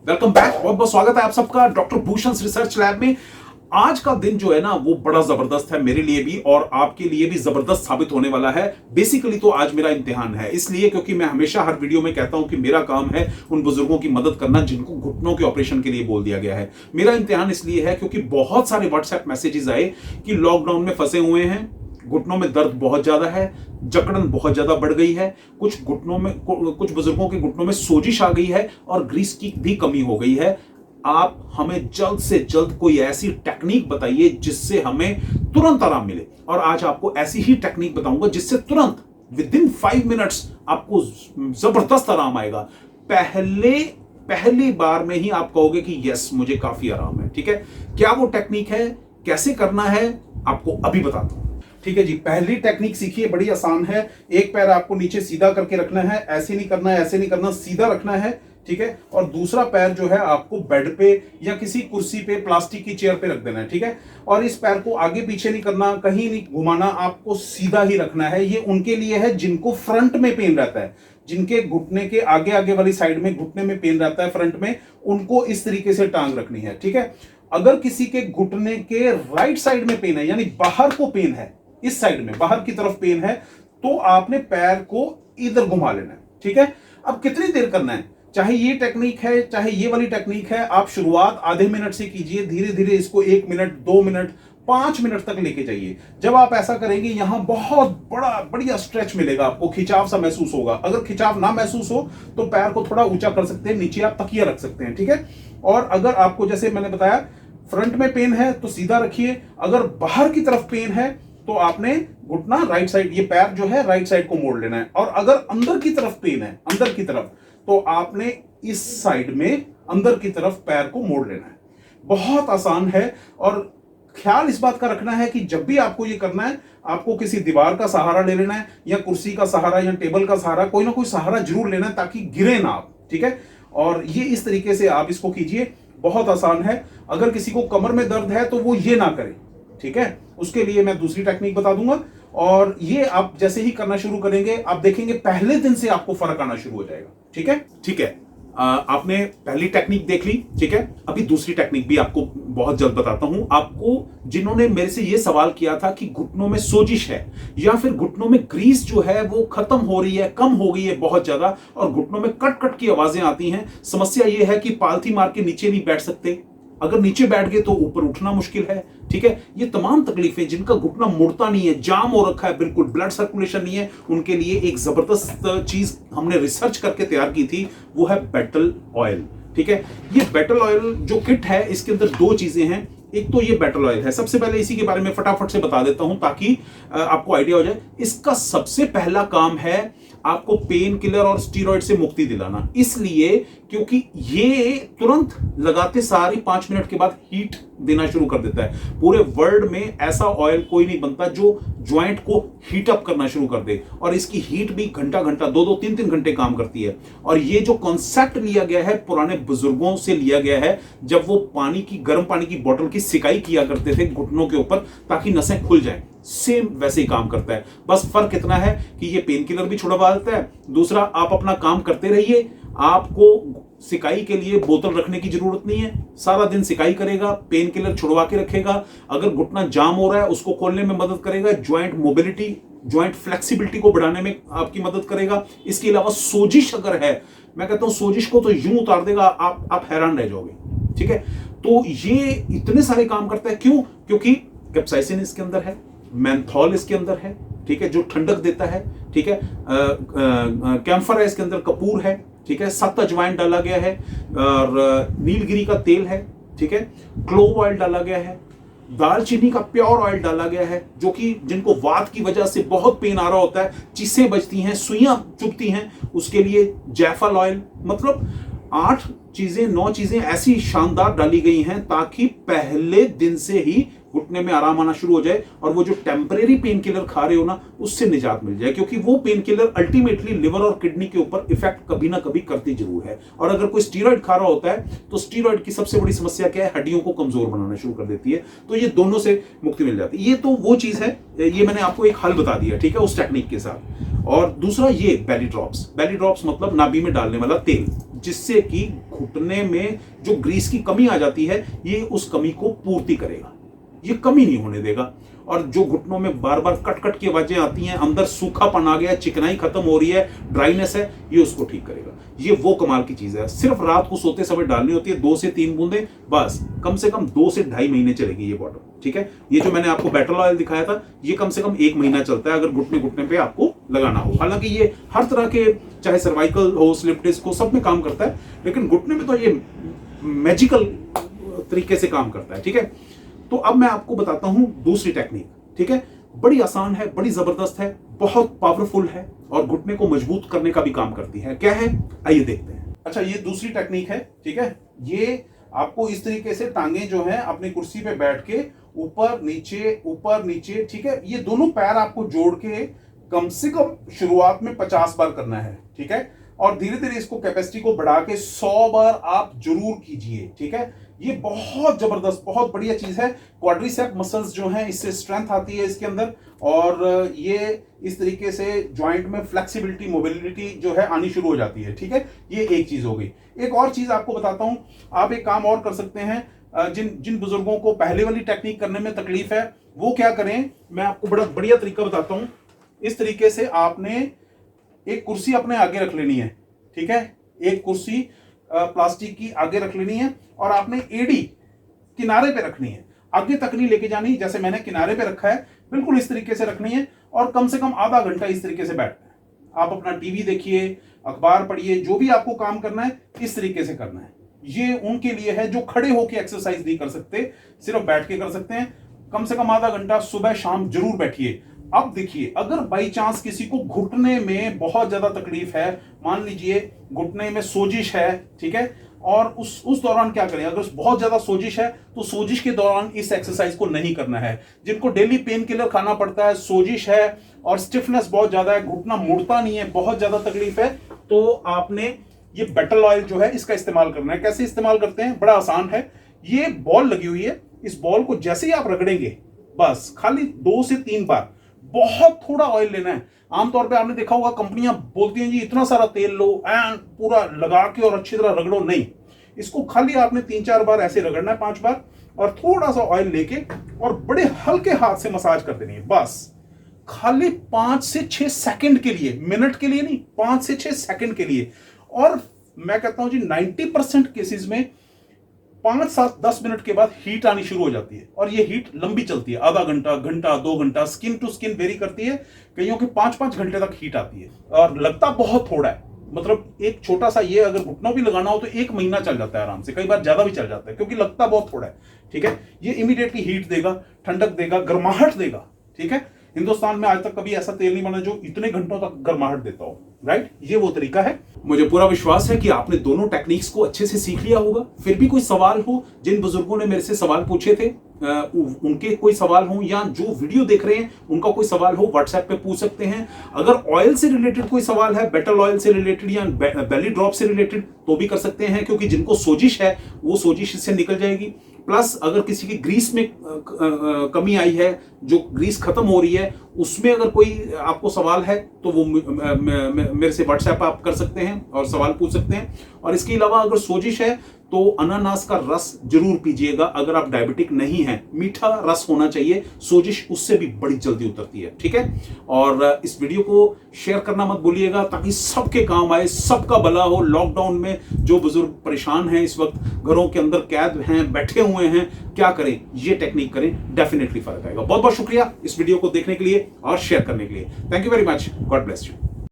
Welcome back. बहुत बहुत स्वागत है आप सबका डॉक्टर भूषण रिसर्च लैब में। आज का दिन जो है ना वो बड़ा जबरदस्त है, मेरे लिए भी और आपके लिए भी जबरदस्त साबित होने वाला है। बेसिकली तो आज मेरा इम्तिहान है, इसलिए क्योंकि मैं हमेशा हर वीडियो में कहता हूं कि मेरा काम है उन बुजुर्गों की मदद करना जिनको घुटनों के ऑपरेशन के लिए बोल दिया गया है। मेरा इम्तिहान इसलिए है क्योंकि बहुत सारे व्हाट्सएप मैसेजेस आए कि लॉकडाउन में फंसे हुए हैं, घुटनों में दर्द बहुत ज्यादा है, जकड़न बहुत ज्यादा बढ़ गई है, कुछ घुटनों में कुछ बुजुर्गों के घुटनों में सोजिश आ गई है और ग्रीस की भी कमी हो गई है। आप हमें जल्द से जल्द कोई ऐसी टेक्निक बताइए जिससे हमें तुरंत आराम मिले। और आज आपको ऐसी ही टेक्निक बताऊंगा जिससे तुरंत विद इन 5 मिनट्स आपको जबरदस्त आराम आएगा। पहली बार में ही आप कहोगे कि यस मुझे काफी आराम है। ठीक है, क्या वो टेक्निक है, कैसे करना है, आपको अभी बताता हूं। ठीक है जी, पहली टेक्निक सीखिए, बड़ी आसान है। एक पैर आपको नीचे सीधा करके रखना है, ऐसे नहीं करना है, ऐसे नहीं करना, सीधा रखना है। ठीक है, और दूसरा पैर जो है आपको बेड पे या किसी कुर्सी पे, प्लास्टिक की चेयर पे रख देना है। ठीक है, और इस पैर को आगे पीछे नहीं करना, कहीं नहीं घुमाना, आपको सीधा ही रखना है। ये उनके लिए है जिनको फ्रंट में पेन रहता है, जिनके घुटने के आगे आगे वाली साइड में घुटने में पेन रहता है फ्रंट में, उनको इस तरीके से टांग रखनी है। ठीक है, अगर किसी के घुटने के राइट साइड में पेन है, यानी बाहर को पेन है, इस साइड में बाहर की तरफ पेन है, तो आपने पैर को इधर घुमा लेना है। ठीक है, अब कितनी देर करना है, चाहे ये टेक्निक है चाहे ये वाली टेक्निक है, आप शुरुआत आधे मिनट से कीजिए, धीरे धीरे इसको 1 मिनट, 2 मिनट, 5 मिनट तक लेके जाइए। जब आप ऐसा करेंगे यहां बहुत बढ़िया स्ट्रेच मिलेगा, आपको खिंचाव सा महसूस होगा। अगर खिंचाव ना महसूस हो तो पैर को थोड़ा ऊंचा कर सकते हैं, नीचे आप तकिया रख सकते हैं। ठीक है, और अगर आपको जैसे मैंने बताया फ्रंट में पेन है तो सीधा रखिए, अगर बाहर की तरफ पेन है तो आपने घुटना राइट साइड, ये पैर जो है राइट साइड को मोड़ लेना है। और अगर अंदर की तरफ पेन है, अंदर की तरफ, तो आपने इस साइड में अंदर की तरफ पैर को मोड़ लेना है। बहुत आसान है। और ख्याल इस बात का रखना है कि जब भी आपको ये करना है, आपको किसी दीवार का सहारा ले लेना है, या कुर्सी का सहारा या टेबल का सहारा, कोई ना कोई सहारा जरूर लेना है ताकि गिरे ना आप। ठीक है, और ये इस तरीके से आप इसको कीजिए, बहुत आसान है। अगर किसी को कमर में दर्द है तो वो ये ना करे। ठीक है, उसके लिए मैं दूसरी टेक्निक बता दूंगा, और ये आप जैसे ही करना शुरू करेंगे आप देखेंगे पहले दिन से आपको फर्क आना शुरू हो जाएगा। ठीक है, ठीक है, आपने पहली टेक्निक देख ली। ठीक है, अभी दूसरी टेक्निक भी आपको बहुत जल्द बताता हूं। आपको जिन्होंने मेरे से ये सवाल किया था कि घुटनों में सोजिश है या फिर घुटनों में ग्रीस जो है वो खत्म हो रही है, कम हो गई है बहुत ज्यादा, और घुटनों में कट कट की आवाजें आती हैं, समस्या ये है कि पालथी मार के नीचे नहीं बैठ सकते, अगर नीचे बैठ गए तो ऊपर उठना मुश्किल है। ठीक है, ये तमाम तकलीफें, जिनका घुटना मुड़ता नहीं है, जाम हो रखा है, बिल्कुल ब्लड सर्कुलेशन नहीं है, उनके लिए एक जबरदस्त चीज हमने रिसर्च करके तैयार की थी, वो है बेटल ऑयल। ठीक है, ये बेटल ऑयल जो किट है इसके अंदर 2 चीजें हैं। एक तो ये बेटल ऑयल है, सबसे पहले इसी के बारे में फटाफट से बता देता हूं ताकि आपको आइडिया हो जाए। इसका सबसे पहला काम है आपको पेन किलर और स्टीरॉइड से मुक्ति दिलाना, इसलिए क्योंकि ये तुरंत लगाते सारी 5 मिनट के बाद हीट देना शुरू कर देता है। पूरे वर्ल्ड में ऐसा ऑयल कोई नहीं बनता जो ज्वाइंट को हीट अप करना शुरू कर दे, और इसकी हीट भी घंटा 2-2, 3-3 घंटे काम करती है। और ये जो कॉन्सेप्ट लिया गया है पुराने बुजुर्गों से लिया गया है, जब वो गर्म पानी की बोतल की सिकाई किया करते थे घुटनों के ऊपर ताकि नसें खुल जाएं, सेम वैसे ही काम करता है। बस फर्क इतना है कि ये पेन किलर भी छुड़वा देता है, दूसरा आप अपना काम करते रहिए, आपको सिकाई के लिए बोतल रखने की जरूरत नहीं है, सारा दिन सिकाई करेगा, पेन किलर छुड़वा के रखेगा, अगर घुटना जाम हो रहा है उसको खोलने में मदद करेगा, ज्वाइंट मोबिलिटी, ज्वाइंट फ्लेक्सिबिलिटी को बढ़ाने में आपकी मदद करेगा। इसके अलावा सोजिश अगर है, मैं कहता हूं सोजिश को तो यूं उतार देगा, आप हैरान रह जाओगे। ठीक है, तो ये इतने सारे काम करता है, क्यों? क्योंकि कैप्साइसिन इसके अंदर है, मेंथॉल इसके अंदर है, ठीक है, जो ठंडक देता है। ठीक है, कैम्फर है इसके अंदर, कपूर है, ठीक है, 7 अजवाइन डाला गया है, और नीलगिरी का तेल है, ठीक है, क्लोव ऑयल डाला गया है, दालचीनी का प्योर ऑयल डाला गया है, जो कि जिनको वात की वजह से बहुत पेन आ रहा होता है, चीसें बजती हैं, सुइयां चुभती हैं, उसके लिए जायफल ऑयल, मतलब 8 चीजें 9 चीजें ऐसी शानदार डाली गई हैं ताकि पहले दिन से ही घुटने में आराम आना शुरू हो जाए, और वो जो टेम्परेरी पेन किलर खा रहे हो ना उससे निजात मिल जाए, क्योंकि वो पेन किलर अल्टीमेटली लिवर और किडनी के ऊपर इफेक्ट कभी ना कभी करती जरूर है। और अगर कोई स्टीरॉइड खा रहा होता है तो स्टीरॉइड की सबसे बड़ी समस्या क्या है, हड्डियों को कमजोर बनाना शुरू कर देती है, तो ये दोनों से मुक्ति मिल जाती है। ये तो वो चीज है, ये मैंने आपको एक हल बता दिया, ठीक है, उस टेक्निक के साथ। और दूसरा ये बेली ड्रॉप्स मतलब नाभि में डालने वाला तेल, जिससे कि घुटने में जो ग्रीस की कमी आ जाती है ये उस कमी को पूर्ति करेगा, ये कमी नहीं होने देगा। और जो घुटनों में बार बार कट कट की आवाजें आती हैं, अंदर सूखापन आ गया, चिकनाई खत्म हो रही है, ड्राइनेस है, ये उसको ठीक करेगा। ये वो कमाल की चीज है। सिर्फ रात को सोते समय डालनी होती है 2 से 3 बूंदे, बस कम से कम 2 से 2.5 महीने चलेगी ये बॉटल, ठीक है। ये जो मैंने आपको बैटल ऑयल दिखाया था ये कम से कम 1 महीना चलता है अगर घुटने घुटने पे आपको लगाना हो। हालांकि ये हर तरह के, चाहे सर्वाइकल हो, स्लिप डिस्क हो, सब में काम करता है, लेकिन घुटने में तो ये मैजिकल तरीके से काम करता है, ठीक है। तो अब मैं आपको बताता हूं दूसरी टेक्निक, ठीक है। बड़ी आसान है, बड़ी जबरदस्त है, बहुत पावरफुल है और घुटने को मजबूत करने का भी काम करती है। क्या है, आइए देखते हैं। अच्छा, ये दूसरी टेक्निक है, ठीक है। ये आपको इस तरीके से टांगे जो है अपनी कुर्सी पे बैठ के ऊपर नीचे, ठीक है। ये दोनों पैर आपको जोड़ के कम से कम शुरुआत में 50 बार करना है, ठीक है। और धीरे धीरे इसको कैपेसिटी को बढ़ा के 100 बार आप जरूर कीजिए, ठीक है। ये बहुत जबरदस्त, बहुत बढ़िया चीज है। क्वाड्रिसेप मसल्स जो हैं इससे स्ट्रेंथ आती है इसके अंदर, और ये इस तरीके से जॉइंट में फ्लेक्सिबिलिटी, मोबिलिटी जो है आनी शुरू हो जाती है, ठीक है। ये एक चीज हो गई। एक और चीज आपको बताता हूं, आप एक काम और कर सकते हैं। जिन बुजुर्गों को पहले वाली टेक्निक करने में तकलीफ है वो क्या करें, मैं आपको बड़ा बढ़िया तरीका बताता हूं। इस तरीके से आपने एक कुर्सी अपने आगे रख लेनी है, ठीक है। एक कुर्सी प्लास्टिक की आगे रख लेनी है और आपने एड़ी किनारे पे रखनी है, आगे तक नहीं लेके जानी। जैसे मैंने किनारे पे रखा है बिल्कुल इस तरीके से रखनी है और कम से कम आधा घंटा इस तरीके से बैठना है। आप अपना टीवी देखिए, अखबार पढ़िए, जो भी आपको काम करना है इस तरीके से करना है। ये उनके लिए है जो खड़े होकर एक्सरसाइज नहीं कर सकते, सिर्फ बैठ के कर सकते हैं। कम से कम आधा घंटा सुबह शाम जरूर बैठिए। अब देखिए, अगर बाई चांस किसी को घुटने में बहुत ज्यादा तकलीफ है, मान लीजिए घुटने में सोजिश है, ठीक है, और उस दौरान क्या करें। अगर बहुत ज्यादा सोजिश है तो सोजिश के दौरान इस एक्सरसाइज को नहीं करना है। जिनको डेली पेन किलर खाना पड़ता है, सोजिश है और स्टिफनेस बहुत ज्यादा है, घुटना मुड़ता नहीं है, बहुत ज्यादा तकलीफ है, तो आपने ये बैटल ऑयल जो है इसका इस्तेमाल करना है। कैसे इस्तेमाल करते हैं, बड़ा आसान है। ये बॉल लगी हुई है, इस बॉल को जैसे ही आप रगड़ेंगे बस खाली 2 से 3 बार, बहुत थोड़ा ऑयल लेना है। आमतौर पे आपने देखा होगा कंपनियां बोलती हैं जी इतना सारा तेल लो एंड पूरा लगा के और अच्छी तरह रगड़ो, नहीं। इसको खाली आपने 3-4 बार ऐसे रगड़ना है, 5 बार, और थोड़ा सा ऑयल लेके और बड़े हल्के हाथ से मसाज कर देनी है। बस खाली 5 से 6 सेकंड के लिए, मिनट के लिए नहीं, 5 से 6 सेकंड के लिए। और मैं कहता हूं जी 90% केसेस में 5-7-10 मिनट के बाद हीट आनी शुरू हो जाती है और ये हीट लंबी चलती है, आधा घंटा, घंटा, 2 घंटा, स्किन टू स्किन वेरी करती है। कईयों के 5-5 घंटे तक हीट आती है और लगता बहुत थोड़ा है। मतलब एक छोटा सा ये अगर घुटनों भी लगाना हो तो 1 महीना चल जाता है आराम से, कई बार ज्यादा भी चल जाता है क्योंकि लगता बहुत थोड़ा है, ठीक है। ये इमीडिएटली हीट देगा, ठंडक देगा, गर्माहट देगा, ठीक है। हिंदुस्तान में आज तक कभी ऐसा तेल नहीं बना जो इतने घंटों तक गर्माहट देता हो, राइट। ये वो तरीका है। मुझे पूरा विश्वास है कि आपने दोनों टेक्निक्स को अच्छे से सीख लिया होगा। फिर भी कोई सवाल हो, जिन बुजुर्गों ने मेरे से सवाल पूछे थे उनके कोई सवाल हो, या जो वीडियो देख रहे हैं उनका कोई सवाल हो, व्हाट्सएप पे पूछ सकते हैं। अगर ऑयल से रिलेटेड कोई सवाल है, बैटल ऑयल से रिलेटेड या बेली ड्रॉप से रिलेटेड, तो भी कर सकते हैं, क्योंकि जिनको सोजिश है वो सोजिश इससे निकल जाएगी। प्लस अगर किसी की ग्रीस में कमी आई है, जो ग्रीस खत्म हो रही है, उसमें अगर कोई आपको सवाल है तो वो मेरे से व्हाट्सएप आप कर सकते हैं और सवाल पूछ सकते हैं। और इसके अलावा अगर सोजिश है तो अनानास का रस जरूर पीजिएगा। अगर आप डायबिटिक नहीं हैं, मीठा रस होना चाहिए, सोजिश उससे भी बड़ी जल्दी उतरती है, ठीक है। और इस वीडियो को शेयर करना मत भूलिएगा ताकि सबके काम आए, सबका भला हो। लॉकडाउन में जो बुजुर्ग परेशान हैं, इस वक्त घरों के अंदर कैद हैं, बैठे हुए हैं, क्या करें, ये टेक्निक करें, डेफिनेटली फर्क आएगा। बहुत बहुत शुक्रिया इस वीडियो को देखने के लिए और शेयर करने के लिए। Thank you very much, God bless you.